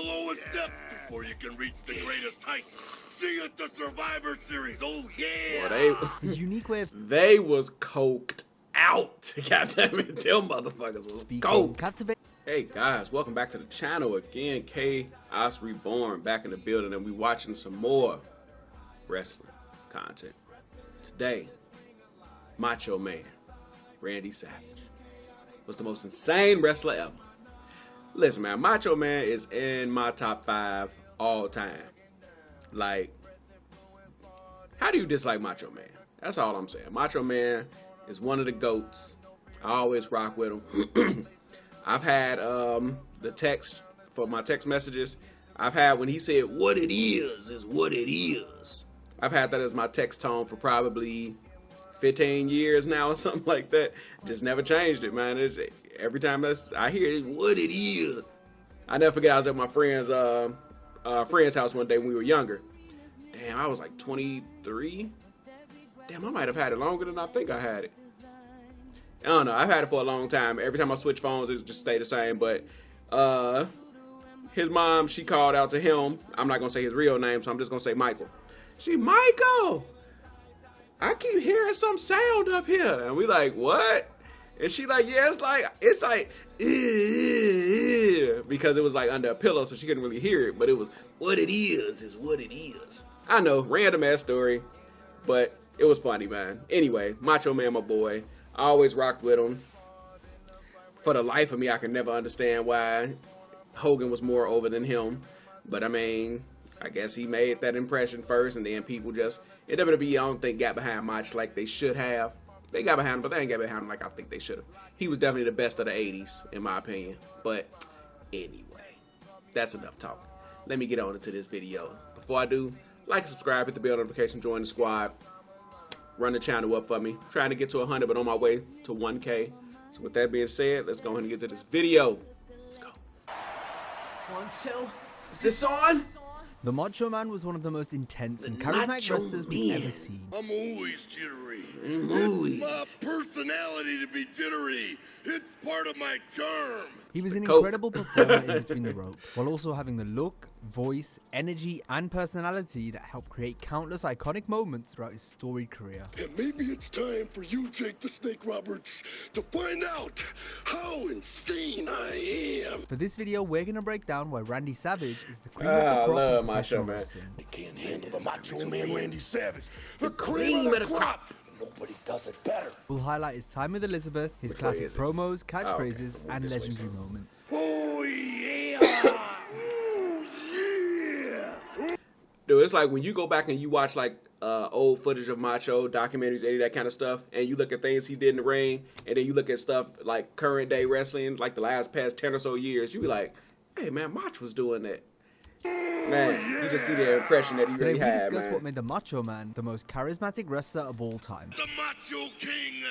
lowest depths before you can reach the greatest heights. See it, the Survivor Series. Oh yeah. Boy, His unique way of they was coked out. Goddamn it, them motherfuckers was speaking coked. captivating. Hey guys, welcome back to the channel again. Kaos Reborn back in the building, and we watching some more wrestling content. Today, Macho Man Randy Savage was the most insane wrestler ever. Listen, man, Macho Man is in my top 5 all time. Like, how do you dislike Macho Man? That's all I'm saying. Macho Man is one of the GOATs. I always rock with him. I've had the text for my text messages. I've had when he said, "What it is what it is." I've had that as my text tone for probably 15 years now or something like that. Just never changed it, man. Every time I hear it, "What it is." I never forget I was at my friend's house one day when we were younger. Damn, I was like 23. Damn, I might have had it longer than I think I had it. I don't know. I've had it for a long time. Every time I switch phones, it just stay the same. But his mom, she called out to him. I'm not gonna say his real name, so I'm just gonna say Michael. Michael, I keep hearing some sound up here, and we like, what? And she like, yeah, it's like, because it was like under a pillow, so she couldn't really hear it. But it was, what it is what it is. I know, random ass story, but it was funny, man. Anyway, Macho Man, my boy. I always rocked with him. For the life of me, I can never understand why Hogan was more over than him. But I mean, I guess he made that impression first, and then people just, in WWE, I don't think got behind Macho like they should have. They got behind him, but they ain't got behind him like I think they should have. He was definitely the best of the 80s, in my opinion. But anyway, that's enough talking. Let me get on into this video. Before I do, like and subscribe, hit the bell notification, join the squad. Run the channel up for me. Trying to get to 100, but on my way to 1K. So with that being said, let's go ahead and get to this video. Let's go. 1, 2. Is this on? The Macho Man was one of the most intense and charismatic wrestlers we've ever seen. I'm always jittery. It's my personality to be jittery. It's part of my charm. He was an incredible performer in between the ropes, while also having the look, voice, energy, and personality that helped create countless iconic moments throughout his storied career. And maybe it's time for you, Jake the Snake Roberts, to find out how insane I am. For this video, we're going to break down why Randy Savage is the cream of the crop of professional wrestling. They can't handle the Macho Man Randy Savage. The cream of the crop. Nobody does it better. We'll highlight his time with Elizabeth, his classic promos, catchphrases, and legendary moments. Oh yeah! Oh yeah! Dude, it's like when you go back and you watch like old footage of Macho, documentaries, any of that kind of stuff, and you look at things he did in the ring, and then you look at stuff like current day wrestling, like the past 10 or so years, you be like, hey man, Macho was doing that. Man, you just see the impression that he really had, we discuss man. what made the Macho Man the most charismatic wrestler of all time. The Macho King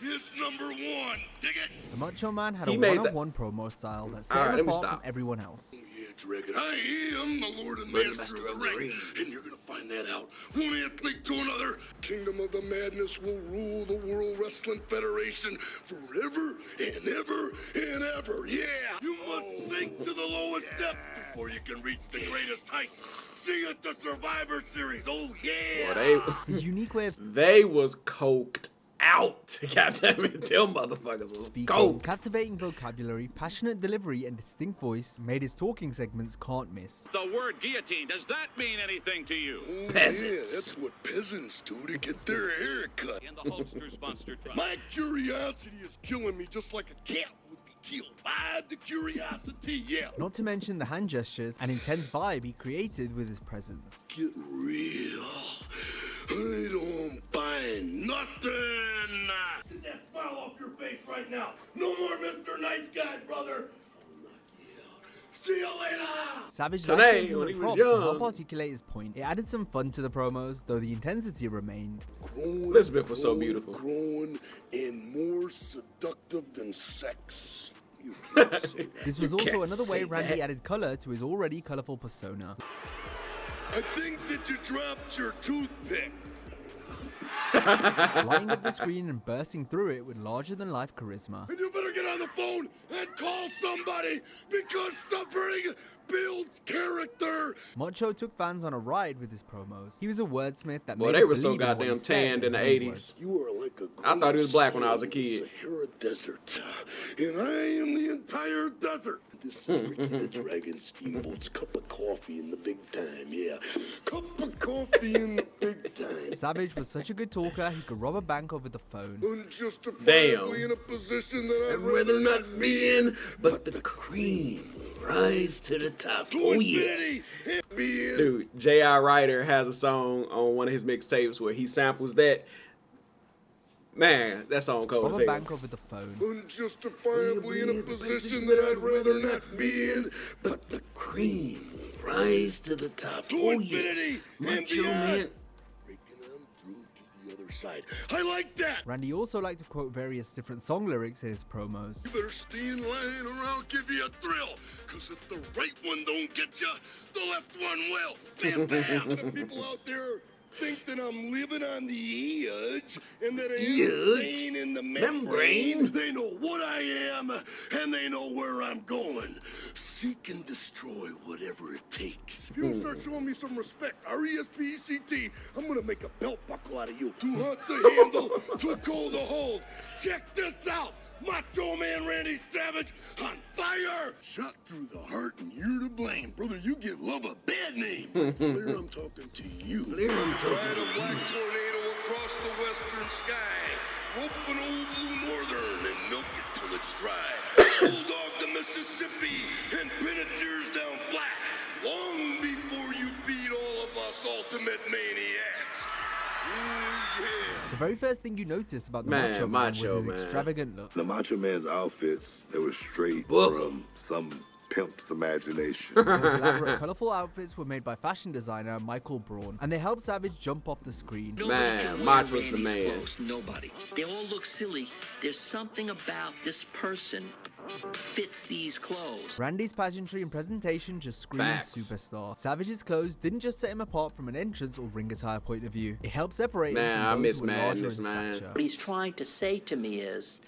is #1. Dig it? The Macho Man had a one-on-one promo style that set him apart from everyone else. Yeah, Dragon, I am the Lord and Master of the Ring, and you're gonna find that out. One athlete to another. Kingdom of the Madness will rule the World Wrestling Federation forever and ever and ever. Yeah! You must sink to the lowest depths before you can reach the greatest heights. See it, the Survivor Series. Oh yeah! Boy, His unique way of they was coked out. Goddamn it, them motherfuckers was coked. Captivating vocabulary, passionate delivery, and distinct voice made his talking segments can't miss. The word guillotine, does that mean anything to you? Oh, Peasants. Yeah, that's what peasants do to get their hair cut. In the Hulkster's Monster Truck. My curiosity is killing me just like a cat would be killed by the curiosity, yeah. Not to mention the hand gestures and intense vibe he created with his presence. Get real. I don't buy nothing. Get that smile off your face right now. No more Mr. Nice Guy, brother. I'll knock you out. See you later. Savage Today, liked when he was props to young. help articulate his point. It added some fun to the promos, though the intensity remained. Elizabeth was so beautiful. Growing and more seductive than sex. This was You also can't another way say Randy that. added color to his already colorful persona. I think that you dropped your toothpick. Lighting up the screen and bursting through it with larger-than-life charisma. And you better get on the phone and call somebody, because suffering builds Macho took fans on a ride with his promos. He was a wordsmith that Boy, made they us were so believe in what he goddamn said tanned in and the who he 80s. was. You are like a I thought he was black when I was a great kid. Sahara Desert, and I am the entire desert. This is Ricky the Dragon Steamboat's cup of coffee in the big time, yeah. Cup of coffee in the big time. Savage was such a good talker, he could rob a bank over the phone. Unjustifiably in a position that I'd rather not be in, but the cream rise to the top. Oh yeah. Dude, J.R. Ryder has a song on one of his mixtapes where he samples that. Man, that song cold Rob as a hell. bank over the phone. Unjustifiably in a position that I'd rather not be in, but the cream rise to the top. To infinity and beyond. Breaking on through to the other side. I like that. Randy also liked to quote various different song lyrics in his promos. You better stay in line or I'll give you a thrill. Cause if the right one don't get you, the left one will. Bam, bam. The people out there think that I'm living on the edge and that I'm insane in the membrane. They know what I am and they know where I'm going. Seek and destroy whatever it takes. If you don't start showing me some respect, R-E-S-P-E-C-T, I'm gonna make a belt buckle out of you. Too hot to handle, too cold to hold. Check this out. Macho Man Randy Savage on fire! Shot through the heart and you're to blame. Brother, you give love a bad name. Flair, I'm talking to you. Flair, I'm talking to you. Ride a black tornado across the western sky. Rope an old blue northern and milk it till it's dry. Bulldog the Mississippi and pin its ears down flat. Long before you beat all of us ultimate maniacs. Ooh, yeah. The very first thing you noticed about the Man, Macho Macho, Man was his man. extravagant look. The Macho Man's outfits, they were straight Book 'em. from some pimp's imagination. Those elaborate, colourful outfits were made by fashion designer Michael Braun, and they helped Savage jump off the screen. Man, Macho's the man. Clothes, nobody. They all look silly. There's something about this person fits these clothes. Randy's pageantry and presentation just screamed Facts. superstar. Savage's clothes didn't just set him apart from an entrance or ring attire point of view. It helped separate Man, him I from miss those who were larger Madness, in man. stature. What he's trying to say to me is,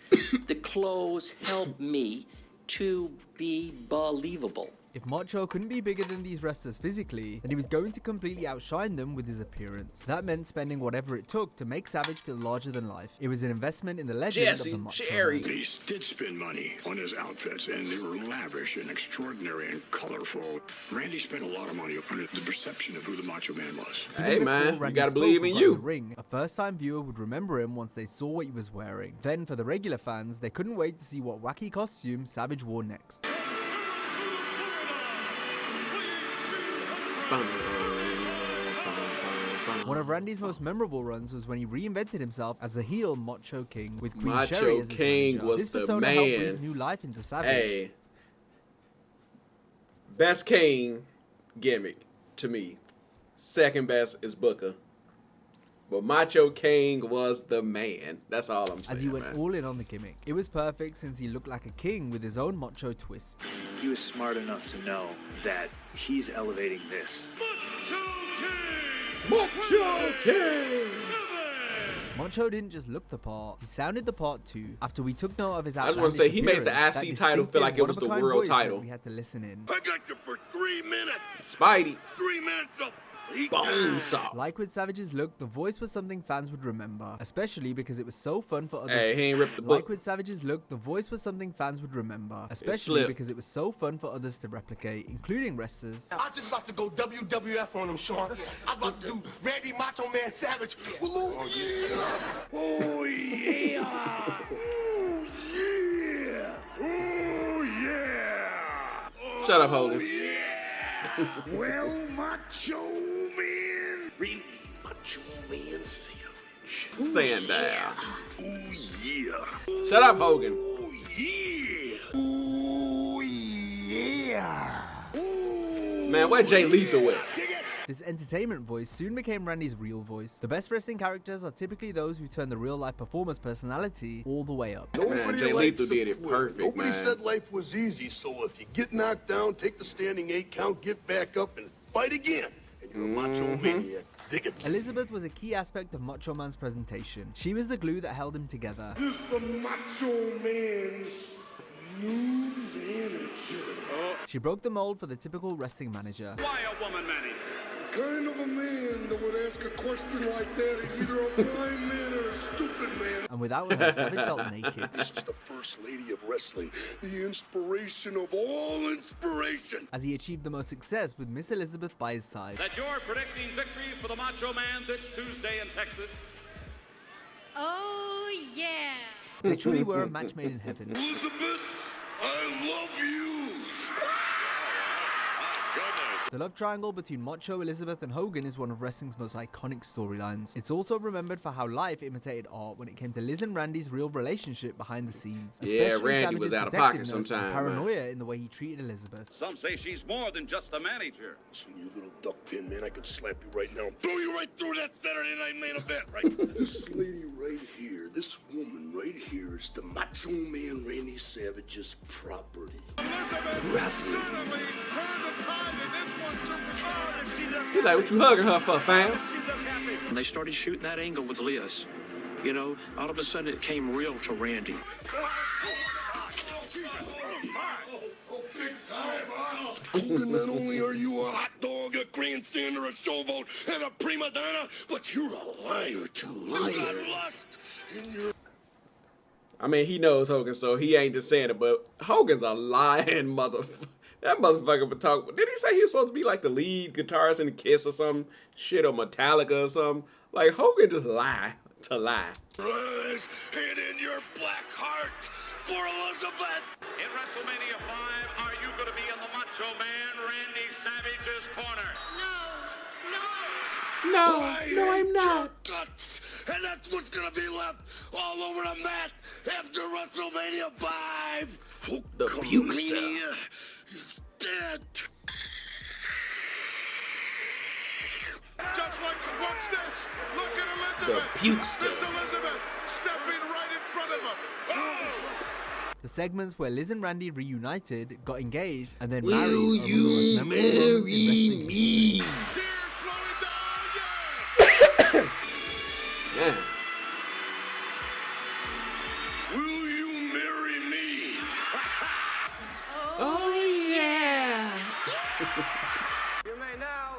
the clothes help me to be believable. If Macho couldn't be bigger than these wrestlers physically, then he was going to completely outshine them with his appearance. That meant spending whatever it took to make Savage feel larger than life. It was an investment in the legend Jesse, of the Macho Sherry. Man. He did spend money on his outfits, and they were lavish and extraordinary and colorful. Randy spent a lot of money on the perception of who the Macho Man was. Hey, Even man, before you Randy gotta spoke believe in about you. the ring, a first-time viewer would remember him once they saw what he was wearing. Then, for the regular fans, they couldn't wait to see what wacky costume Savage wore next. One of Randy's most memorable runs was when he reinvented himself as the heel Macho King with Queen Macho Sherry as his King manager. was This the persona helped man. breathe new life into Savage. Hey, best King gimmick to me. Second best is Booker. But Macho King was the man. That's all I'm saying, As he went man. all in on the gimmick. It was perfect since he looked like a king with his own macho twist. He was smart enough to know that he's elevating this. Macho King! Macho didn't just look the part, he sounded the part too. After we took note of his I just wanna say, he made the appearance, IC that title feel like it was the distinctive, world one-of-a-kind title. voice that we had to listen in. I got you for 3 minutes. Spidey. 3 minutes of Bone saw. Like with Savage's look, the voice was something fans would remember, especially because it was so fun for others. Hey, he ain't ripped the Like book. with Savage's look, the voice was something fans would remember, especially slipped. because it was so fun for others to replicate, including wrestlers. I just about to go WWF on him, Sean. I'm about to do Randy Macho Man Savage. Oh, yeah. Oh, yeah. Oh, yeah. Oh, yeah. Shut up, Hogan. Well, Macho Man. Randy Macho Man Savage. Sandown. Oh, yeah. Shut up, Hogan. Oh, yeah. Oh, yeah. Oh, Man, where Jay Lethal at? dig it. This entertainment voice soon became Randy's real voice. The best wrestling characters are typically those who turn the real-life performer's personality all the way up. Man, Jay Lethal did it perfect, Nobody man. said life was easy, so if you get knocked down, take the standing 8 count, get back up, and fight again. And you're a macho maniac. Dig it. Elizabeth was a key aspect of Macho Man's presentation. She was the glue that held him together. This the Macho Man's new manager. She broke the mold for the typical wrestling manager. Why a woman manager? Kind of a man that would ask a question like that is either a blind man or a stupid man. And without her, Savage felt naked. This is the first lady of wrestling, the inspiration of all inspiration. As he achieved the most success with Miss Elizabeth by his side. That you're predicting victory for the Macho Man this Tuesday in Texas? Oh, yeah. They truly were a match made in heaven. Elizabeth, I love you. The love triangle between Macho, Elizabeth, and Hogan is one of wrestling's most iconic storylines. It's also remembered for how life imitated art when it came to Liz and Randy's real relationship behind the scenes. Yeah, Especially Randy was Savage's out of pocket protectiveness and sometime, paranoia in the way he treated Elizabeth. Some say she's more than just a manager. Listen, you little duck pin, man, I could slap you right now and throw you right through that Saturday Night Main Event, right? This lady right here, this woman right here is the Macho Man Randy Savage's property. He like, what you hugging her for, fam? When they started shooting that angle with Liz, you know, all of a sudden it came real to Randy. Hogan, not only are you a hot dog, a grandstander, a showboat, and a prima donna, but you're a liar too. You got lust in your... I mean, he knows Hogan, so he ain't just saying it, but Hogan's a lying motherfucker. That motherfucker for talking. Did he say he was supposed to be like the lead guitarist in Kiss or some shit, or Metallica or something? Like, Hogan just lie to lie. Rise and in your black heart for Elizabeth. In WrestleMania 5, are you going to be in the Macho Man Randy Savage's corner? No, I'm not. Your guts, and that's what's gonna be left all over the mat after WrestleMania 5. The pukester is dead. Just like, watch this. Look at The Elizabeth. pukester. Miss Elizabeth stepping right in front of him. Oh! The segments where Liz and Randy reunited, got engaged, and then Will married are one of the most memorable moments in wrestling history. Tears flowing down, yeah! Yeah. Will you marry me? Oh, yeah. You may now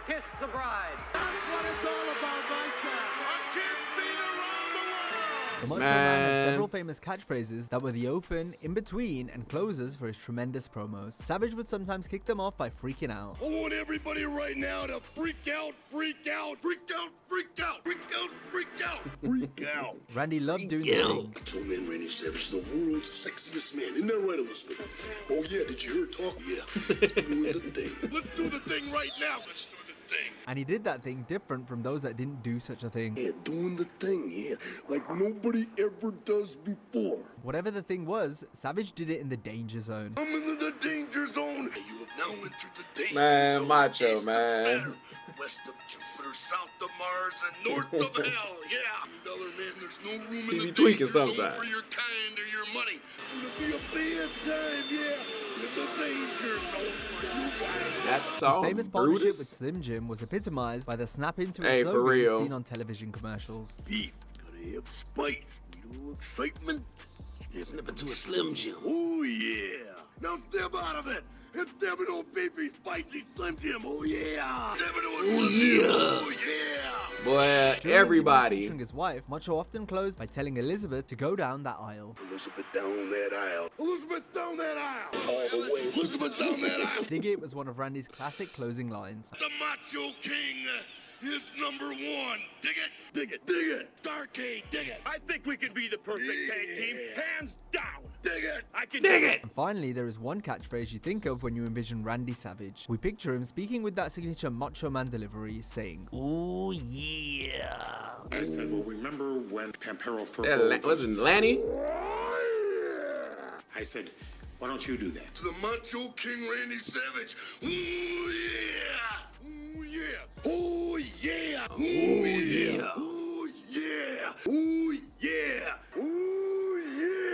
kiss the bride. That's what it's all about right there. A kiss seen around the world. The Macho Man had several famous catchphrases that were the open, in between, and closers for his tremendous promos. Savage would sometimes kick them off by freaking out. I want everybody right now to freak out, freak out, freak out, freak out, freak out, freak out, freak out. Randy loved doing the thing. Macho Man Randy Savage, the world's sexiest man. Isn't that right, Elizabeth? That's right. Oh, yeah, did you hear her talk? Yeah. Doing the thing. Let's do the thing right now. Let's do the thing. And he did that thing different from those that didn't do such a thing. Yeah, doing the thing, yeah. Like nobody ever does before. Whatever the thing was, Savage did it in the danger zone. I'm into the danger zone. You have now entered the danger Man, zone. Macho, East of man. Saturn, west of Jupiter, south of Mars, and north of hell. Yeah. $1 man, there's no room in He the be tweaking danger zone sometimes. for your kind or your money. It's gonna be a bad time, yeah. It's a danger zone. That His song, famous partnership with Brutus. Slim Jim was epitomized by the snap into Hey, his for slogan real. seen on television commercials. Beef, gotta have spice, a little excitement. Snip into a Slim Jim. Oh yeah! Now step out of it and step into a beefy, spicy Slim Jim. Oh yeah! Step into a Slim Jim. Oh yeah! Boy, During interviews everybody. featuring his wife, Macho often closed by telling Elizabeth to go down that aisle. Elizabeth down that aisle. Elizabeth down that aisle. All the way. Elizabeth down that aisle. Dig It was one of Randy's classic closing lines. The Macho King is #1. Dig it. Dig it. Dig it. Darkade. Dig it. I think we can be the perfect tag team, hands down. Dig it. I can Dig it. And finally, there is one catchphrase you think of when you envision Randy Savage. We picture him speaking with that signature Macho Man delivery, saying, "Ooh yeah." I said, well, remember when Pampero That wasn't Lanny? I said, why don't you do that? To the Macho King Randy Savage. Ooh yeah. Ooh yeah. Ooh yeah. Ooh yeah. Ooh yeah. Ooh yeah. Ooh yeah.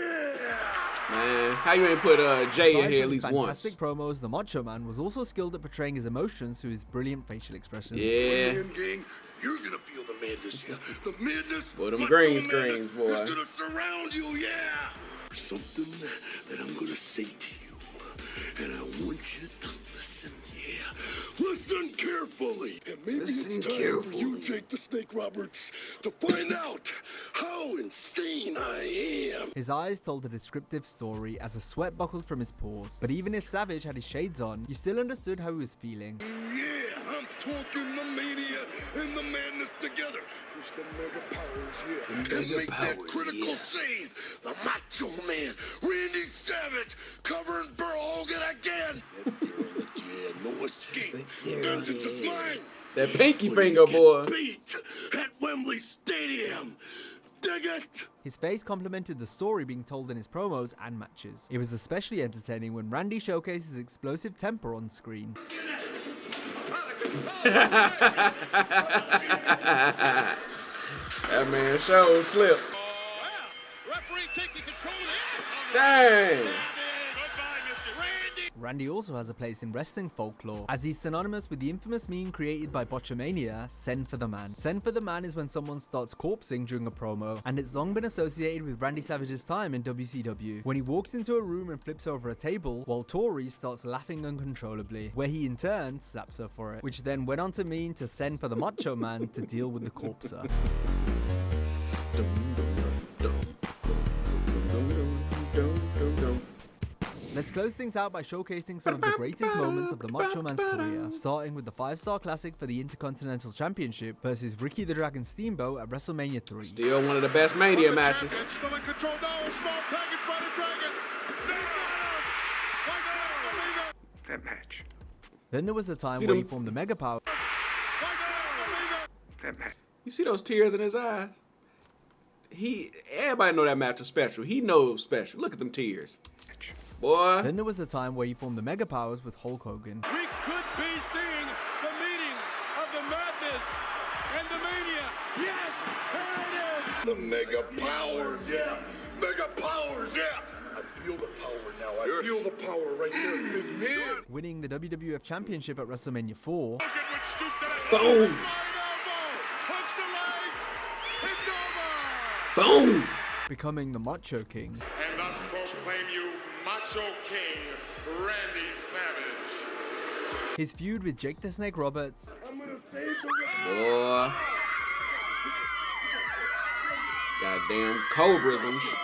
Man, how you ain't put Jay in Aside here at from his least fantastic once? promos, the Macho Man was also skilled at portraying his emotions through his brilliant facial expressions. Yeah. Man, gang, you're gonna feel the madness here. The madness. Boy, them Macho green madness screens, boy. is gonna surround you, yeah. There's something that I'm gonna say to you, and I want you to listen. Yeah, listen carefully. And maybe it's time for you, Jake the Snake Roberts, to find out how insane I am. His eyes told a descriptive story as the sweat buckled from his pores. But even if Savage had his shades on, you still understood how he was feeling. Yeah, I'm talking the mania and the madness together. Use the mega powers, yeah. And make that critical save. The Macho Man, Randy Savage, covering Burl Hogan again. Yeah, no escape. Vengeance is mine. That pinky finger, boy. Beat at Wembley Stadium. Dig it. His face complemented the story being told in his promos and matches. It was especially entertaining when Randy showcased his explosive temper on screen. That man sure slipped. Dang. Randy also has a place in wrestling folklore, as he's synonymous with the infamous meme created by Botchamania, Send for the Man. Send for the Man is when someone starts corpsing during a promo, and it's long been associated with Randy Savage's time in WCW, when he walks into a room and flips over a table, while Tori starts laughing uncontrollably, where he in turn slaps her for it, which then went on to mean to send for the Macho Man to deal with the corpser. Let's close things out by showcasing some of the greatest moments of the Macho Man's career, starting with the 5-star classic for the Intercontinental Championship versus Ricky the Dragon Steamboat at WrestleMania 3. Still one of the best Mania matches. That match. Then there was the time where he formed the Mega Power. That match. You see those tears in his eyes? Everybody know that match was special. He knows special. Look at them tears. Boy. Then there was the time where he formed the Mega Powers with Hulk Hogan. We could be seeing the meeting of the madness and the mania. Yes, here it is. The Mega Powers, yeah. Mega Powers, yeah. I feel the power now. I feel the power right there, big man. Winning the WWF Championship at WrestleMania 4. Boom. Boom. Becoming the Macho King. And thus proclaim you Macho King Randy Savage. His feud with Jake the Snake Roberts. I'm gonna save the Boy. Goddamn cobras and shit.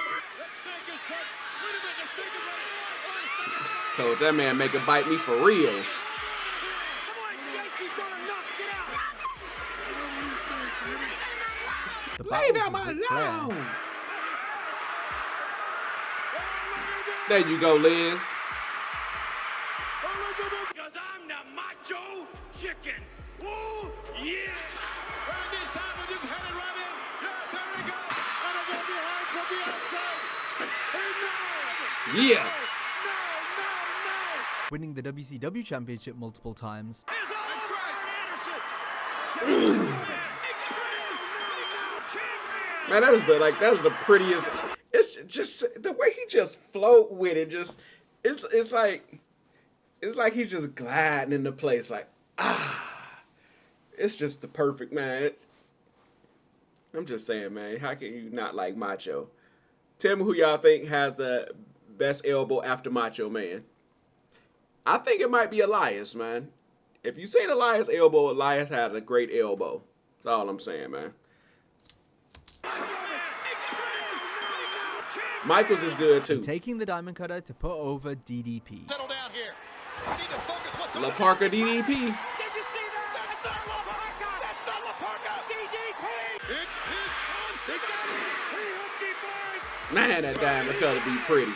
Told that man make it bite me for real. Lay down my lawn. There you go, Liz. Because I'm the Macho Chicken. Woo, yeah. Randy Savage is headed right in. Yes, here he goes. And a go behind from the outside. Yeah. Winning the WCW Championship multiple times. Man, that was the prettiest. It's just the way he just float with it. It's like he's just gliding into place. Like it's just the perfect man. I'm just saying, man. How can you not like Macho? Tell me who y'all think has the best elbow after Macho Man. I think it might be Elias, man. If you say Elias elbow, Elias had a great elbow. That's all I'm saying, man. Michaels is good too. Taking the diamond cutter to put over DDP. Settle down here. I need to focus what's La Parka DDP. Did you see that? That's not La Parka. That's not La Parka. DDP. It is on. He got it. He hooked him, boys. Man, that diamond cutter be pretty.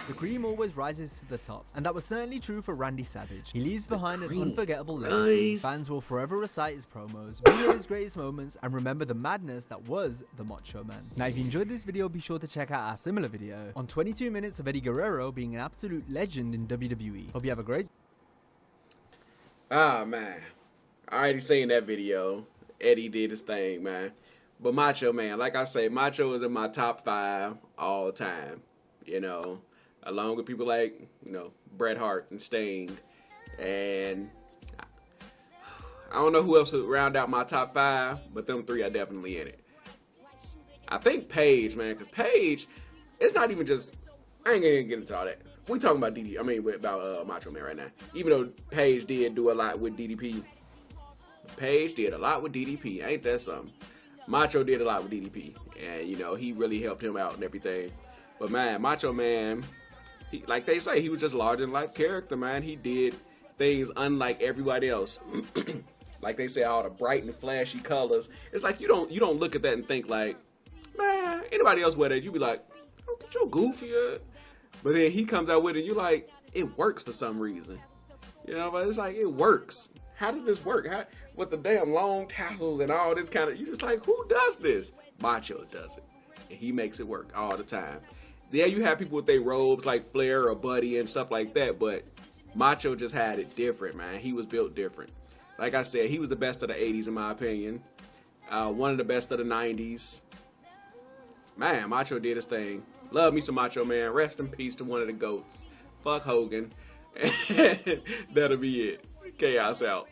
The cream always rises to the top, and that was certainly true for Randy Savage. He leaves behind an unforgettable legacy. Fans will forever recite his promos, relive his greatest moments, and remember the madness that was the Macho Man. Now, if you enjoyed this video, be sure to check out our similar video on 22 minutes of Eddie Guerrero being an absolute legend in WWE. Hope you have a great... Ah, man. I already seen that video. Eddie did his thing, man. But Macho Man, like I say, Macho is in my top 5 all time, you know. Along with people like, you know, Bret Hart and Sting. And I don't know who else would round out my top 5, but them 3 are definitely in it. I think Paige, man, because Paige, it's not even just. I ain't gonna get into all that. We talking about about Macho Man right now. Even though Paige did do a lot with DDP. Paige did a lot with DDP. Ain't that something? Macho did a lot with DDP, and you know he really helped him out and everything. But man, Macho Man, like they say, he was just larger than life character. Man, he did things unlike everybody else. Like they say, all the bright and flashy colors. It's like you don't look at that and think like, man, anybody else wear that, you be like, oh, get your goofy. But then he comes out with it, you like, it works for some reason. You know, but it's like it works. How does this work? How, with the damn long tassels and all this kind of, you just like, who does this? Macho does it, and he makes it work all the time. Yeah, you have people with their robes like Flair or Buddy and stuff like that, but Macho just had it different, man. He was built different. Like I said, he was the best of the 80s in my opinion. One of the best of the 90s. Man, Macho did his thing. Love me some Macho Man. Rest in peace to one of the GOATs. Fuck Hogan. That'll be it. Chaos out.